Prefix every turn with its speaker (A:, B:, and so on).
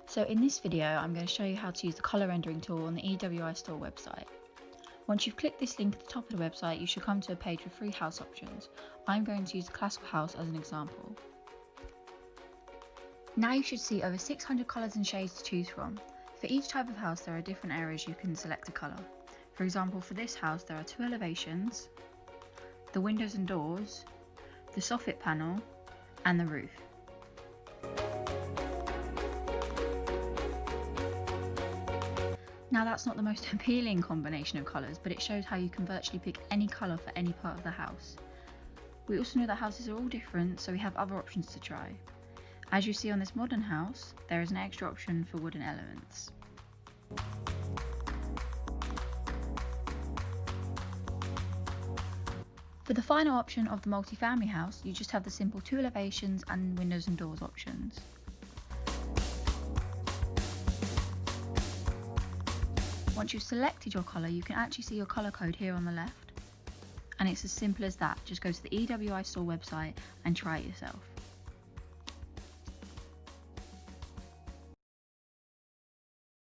A: So in this video, I'm going to show you how to use the colour rendering tool on the EWI Store website. Once you've clicked this link at the top of the website, you should come to a page with free house options. I'm going to use the classical house as an example. Now you should see over 600 colours and shades to choose from. For each type of house, there are different areas you can select a colour. For example, for this house, there are 2 elevations, the windows and doors, the soffit panel, and the roof. Now that's not the most appealing combination of colours, but it shows how you can virtually pick any colour for any part of the house. We also know that houses are all different, so we have other options to try. As you see on this modern house, there is an extra option for wooden elements. For the final option of the multi-family house, you just have the simple 2 elevations and windows and doors options. Once you've selected your colour, you can actually see your colour code here on the left. And it's as simple as that. Just go to the EWI Store website and try it yourself.